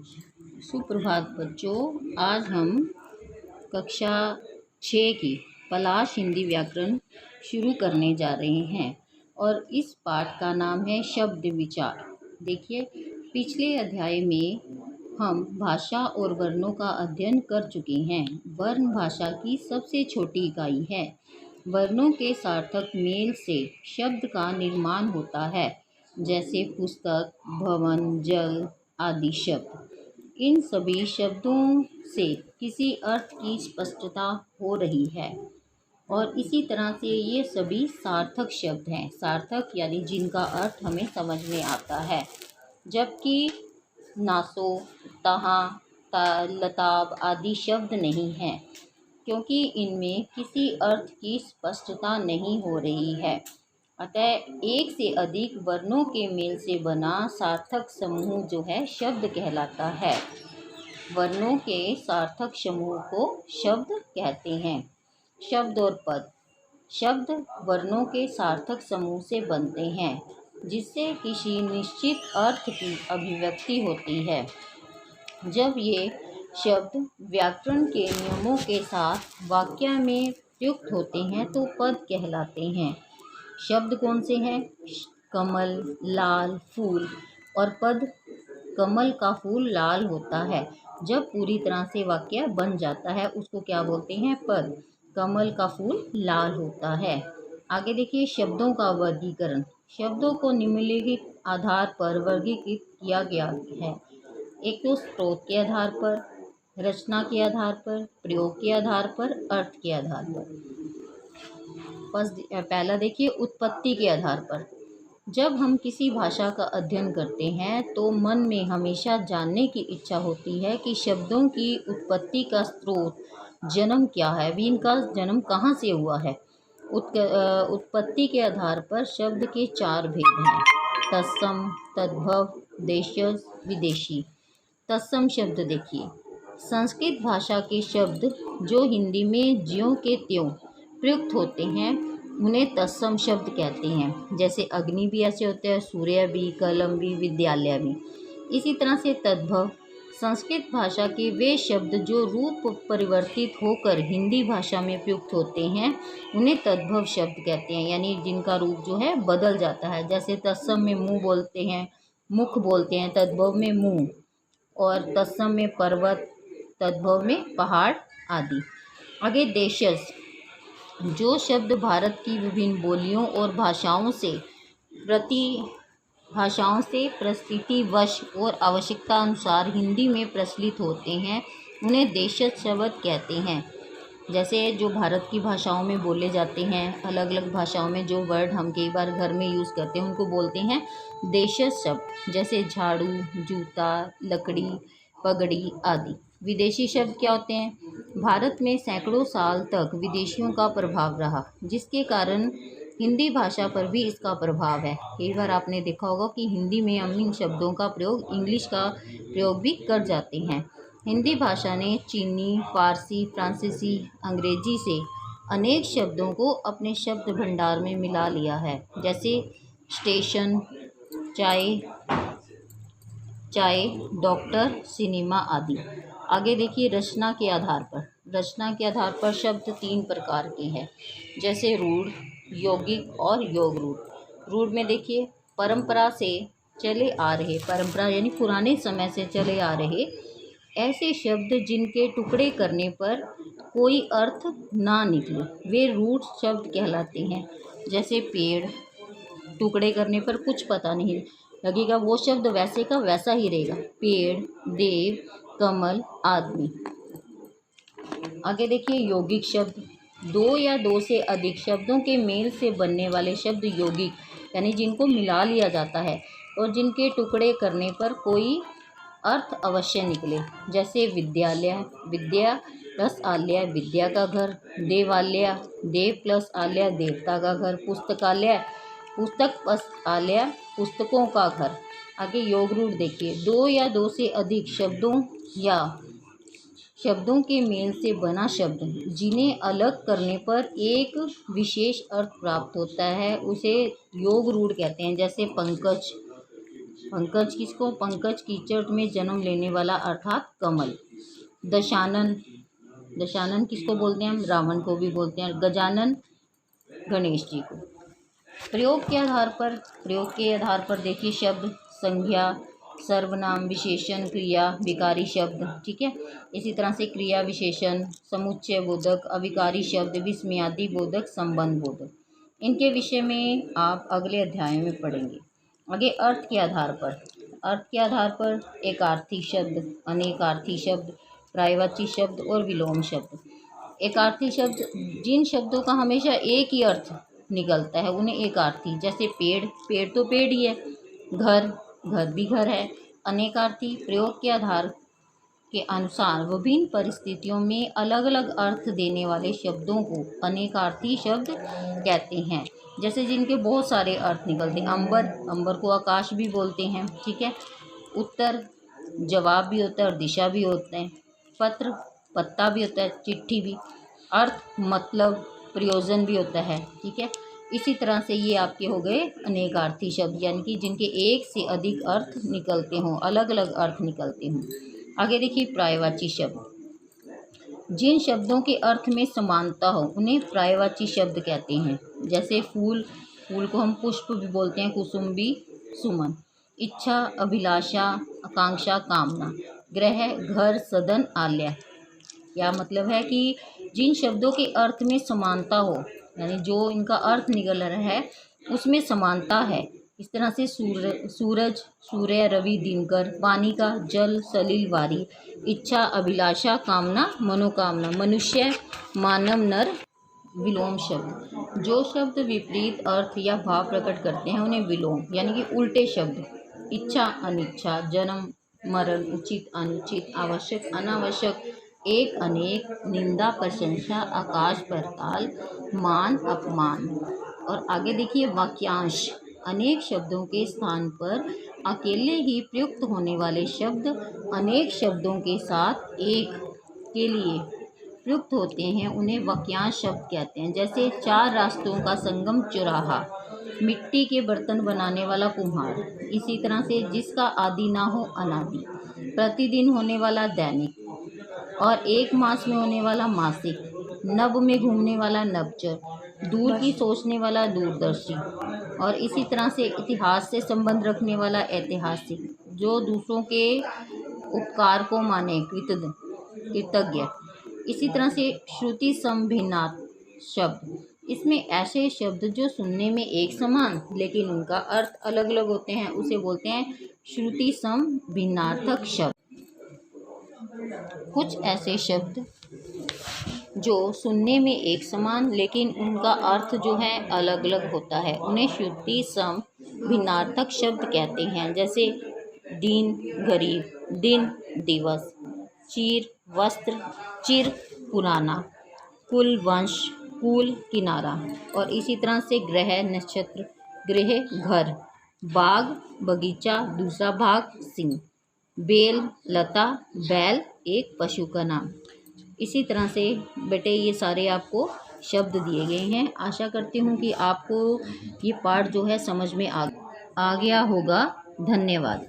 सुप्रभात बच्चों। आज हम कक्षा 6 की पलाश हिंदी व्याकरण शुरू करने जा रहे हैं और इस पाठ का नाम है शब्द विचार। देखिए, पिछले अध्याय में हम भाषा और वर्णों का अध्ययन कर चुके हैं। वर्ण भाषा की सबसे छोटी इकाई है। वर्णों के सार्थक मेल से शब्द का निर्माण होता है, जैसे पुस्तक, भवन, जल आदि शब्द। इन सभी शब्दों से किसी अर्थ की स्पष्टता हो रही है और इसी तरह से ये सभी सार्थक शब्द हैं। सार्थक यानी जिनका अर्थ हमें समझ में आता है, जबकि नासो, तहाँ, लताब आदि शब्द नहीं हैं, क्योंकि इनमें किसी अर्थ की स्पष्टता नहीं हो रही है। अतः एक से अधिक वर्णों के मेल से बना सार्थक समूह जो है शब्द कहलाता है। वर्णों के सार्थक समूह को शब्द कहते हैं। शब्द और पद। शब्द वर्णों के सार्थक समूह से बनते हैं, जिससे किसी निश्चित अर्थ की अभिव्यक्ति होती है। जब ये शब्द व्याकरण के नियमों के साथ वाक्य में प्रयुक्त होते हैं तो पद कहलाते हैं। शब्द कौन से हैं? कमल, लाल, फूल। और पद, कमल का फूल लाल होता है। जब पूरी तरह से वाक्य बन जाता है उसको क्या बोलते हैं? पद। कमल का फूल लाल होता है। आगे देखिए, शब्दों का वर्गीकरण। शब्दों को निम्नलिखित आधार पर वर्गीकृत किया गया है। एक तो स्रोत के आधार पर, रचना के आधार पर, प्रयोग के आधार पर, अर्थ के आधार पर। पहला देखिए, उत्पत्ति के आधार पर। जब हम किसी भाषा का अध्ययन करते हैं तो मन में हमेशा जानने की इच्छा होती है कि शब्दों की उत्पत्ति का स्रोत, जन्म क्या है, भी इनका जन्म कहाँ से हुआ है। उत्पत्ति के आधार पर शब्द के 4 भेद हैं: तत्सम, तद्भव, देशज, विदेशी। तत्सम शब्द देखिए, संस्कृत भाषा के शब्द जो हिंदी में ज्यों के त्यों प्रयुक्त होते हैं उन्हें तत्सम शब्द कहते हैं। जैसे अग्नि भी ऐसे होते हैं, सूर्य भी, कलम भी, विद्यालय भी। इसी तरह से तद्भव, संस्कृत भाषा के वे शब्द जो रूप परिवर्तित होकर हिंदी भाषा में प्रयुक्त होते हैं उन्हें तद्भव शब्द कहते हैं, यानी जिनका रूप जो है बदल जाता है। जैसे तत्सम में मुँह बोलते हैं, मुख बोलते हैं, तद्भव में मुँह। और तत्सम में पर्वत, तद्भव में पहाड़ आदि। आगे देशज, जो शब्द भारत की विभिन्न बोलियों और भाषाओं से परिस्थितिवश और आवश्यकता अनुसार हिंदी में प्रचलित होते हैं उन्हें देशज शब्द कहते हैं। जैसे जो भारत की भाषाओं में बोले जाते हैं, अलग अलग भाषाओं में जो वर्ड हम कई बार घर में यूज़ करते हैं उनको बोलते हैं देशज शब्द। जैसे झाड़ू, जूता, लकड़ी, पगड़ी आदि। विदेशी शब्द क्या होते हैं? भारत में सैकड़ों साल तक विदेशियों का प्रभाव रहा, जिसके कारण हिंदी भाषा पर भी इसका प्रभाव है। कई बार आपने देखा होगा कि हिंदी में हम इन शब्दों का प्रयोग, इंग्लिश का प्रयोग भी कर जाते हैं। हिंदी भाषा ने चीनी, फारसी, फ्रांसीसी, अंग्रेजी से अनेक शब्दों को अपने शब्द भंडार में मिला लिया है। जैसे स्टेशन, चाय, डॉक्टर, सिनेमा आदि। आगे देखिए, रचना के आधार पर। रचना के आधार पर शब्द 3 प्रकार के हैं, जैसे रूढ़, यौगिक और योग रूढ़। रूढ़ में देखिए, परंपरा से चले आ रहे, परंपरा यानी पुराने समय से चले आ रहे ऐसे शब्द जिनके टुकड़े करने पर कोई अर्थ ना निकले, वे रूढ़ शब्द कहलाते हैं। जैसे पेड़, टुकड़े करने पर कुछ पता नहीं लगेगा, वो शब्द वैसे का वैसा ही रहेगा। पेड़, देव, कमल, आदमी। आगे देखिए, यौगिक शब्द। 2 या 2 से अधिक शब्दों के मेल से बनने वाले शब्द यौगिक, यानी जिनको मिला लिया जाता है और जिनके टुकड़े करने पर कोई अर्थ अवश्य निकले। जैसे विद्यालय, विद्या प्लस आलय, विद्या का घर। देवालय, देव प्लस आलय, देवता का घर। पुस्तकालय, पुस्तक प्लस आलय, पुस्तकों का घर। आगे योग रूढ़ देखिए, 2 या 2 से अधिक शब्दों या शब्दों के मेल से बना शब्द जिन्हें अलग करने पर एक विशेष अर्थ प्राप्त होता है उसे योग रूढ़ कहते हैं। जैसे पंकज, पंकज किसको? पंकज कीचड़ में जन्म लेने वाला अर्थात कमल। दशानन, दशानन किसको बोलते हैं हम? रावण को भी बोलते हैं। गजानन, गणेश जी को। प्रयोग के आधार पर देखिए शब्द, संज्ञा, सर्वनाम, विशेषण, क्रिया, विकारी शब्द, ठीक है। इसी तरह से क्रिया विशेषण, समुच्चय बोधक, अविकारी शब्द, विस्मयादि बोधक, संबंध बोधक। इनके विषय में आप अगले अध्याय में पढ़ेंगे। आगे अर्थ के आधार पर एकार्थी शब्द, अनेकार्थी शब्द, पर्यायवाची शब्द और विलोम शब्द। एकार्थी शब्द जिन शब्दों का हमेशा एक ही अर्थ निकलता है उन्हें एकार्थी, जैसे पेड़, पेड़ तो पेड़ ही है। घर, घर भी घर है। अनेकार्थी प्रयोग के आधार के अनुसार विभिन्न परिस्थितियों में अलग अलग अर्थ देने वाले शब्दों को अनेकार्थी शब्द कहते हैं, जैसे जिनके बहुत सारे अर्थ निकलते हैं। अंबर, अंबर को आकाश भी बोलते हैं, ठीक है। उत्तर जवाब भी होता है और दिशा भी होते हैं। पत्र पत्ता भी होता है, चिट्ठी भी। अर्थ मतलब प्रयोजन भी होता है, ठीक है। इसी तरह से ये आपके हो गए अनेकार्थी शब्द, यानी कि जिनके एक से अधिक अर्थ निकलते हों, अलग अलग अर्थ निकलते हों। आगे देखिए पर्यायवाची शब्द। जिन शब्दों के अर्थ में समानता हो उन्हें पर्यायवाची शब्द कहते हैं, जैसे फूल, फूल को हम पुष्प भी बोलते हैं, कुसुम्बी, सुमन। इच्छा, अभिलाषा, आकांक्षा, कामना। ग्रह, घर, सदन, आलय। क्या मतलब है कि जिन शब्दों के अर्थ में समानता हो, यानी जो इनका अर्थ निकल रहा है उसमें समानता है। इस तरह से सूरज, सूर्य, रवि, दिनकर। पानी का, जल, सलिल, वारी। इच्छा, अभिलाषा, कामना, मनोकामना। मनुष्य, मानव, नर। विलोम शब्द जो शब्द विपरीत अर्थ या भाव प्रकट करते हैं उन्हें विलोम, यानी कि उल्टे शब्द। इच्छा, अनिच्छा। जन्म, मरण। उचित, अनुचित। आवश्यक, अनावश्यक। एक, अनेक। निंदा, प्रशंसा। आकाश, पाताल। मान, अपमान। और आगे देखिए वाक्यांश। अनेक शब्दों के स्थान पर अकेले ही प्रयुक्त होने वाले शब्द अनेक शब्दों के साथ एक के लिए प्रयुक्त होते हैं, उन्हें वाक्यांश शब्द कहते हैं। जैसे चार रास्तों का संगम चौराहा। मिट्टी के बर्तन बनाने वाला कुम्हार। इसी तरह से जिसका आदि ना हो अनादि। प्रतिदिन होने वाला दैनिक, और एक मास में होने वाला मासिक। नभ में घूमने वाला नभचर। दूर की सोचने वाला दूरदर्शी। और इसी तरह से इतिहास से संबंध रखने वाला ऐतिहासिक। जो दूसरों के उपकार को माने, कृतज्ञ। इसी तरह से श्रुति समभिन्नार्थ शब्द, इसमें ऐसे शब्द जो सुनने में एक समान लेकिन उनका अर्थ अलग अलग होते हैं, उसे बोलते हैं श्रुति समभिन्नार्थक शब्द। कुछ ऐसे शब्द जो सुनने में एक समान लेकिन उनका अर्थ जो है अलग अलग होता है, उन्हें श्रुति समभिन्नार्थक शब्द कहते हैं। जैसे दीन, गरीब। दिन, दिवस। चीर, वस्त्र। चिर, पुराना। कुल, वंश। कुल, किनारा। और इसी तरह से ग्रह, नक्षत्र। गृह, घर। बाग, बगीचा। दूसरा भाग, सिंह। बेल, लता। बैल, एक पशु का नाम। इसी तरह से बेटे ये सारे आपको शब्द दिए गए हैं। आशा करती हूँ कि आपको ये पाठ जो है समझ में आ गया होगा। धन्यवाद।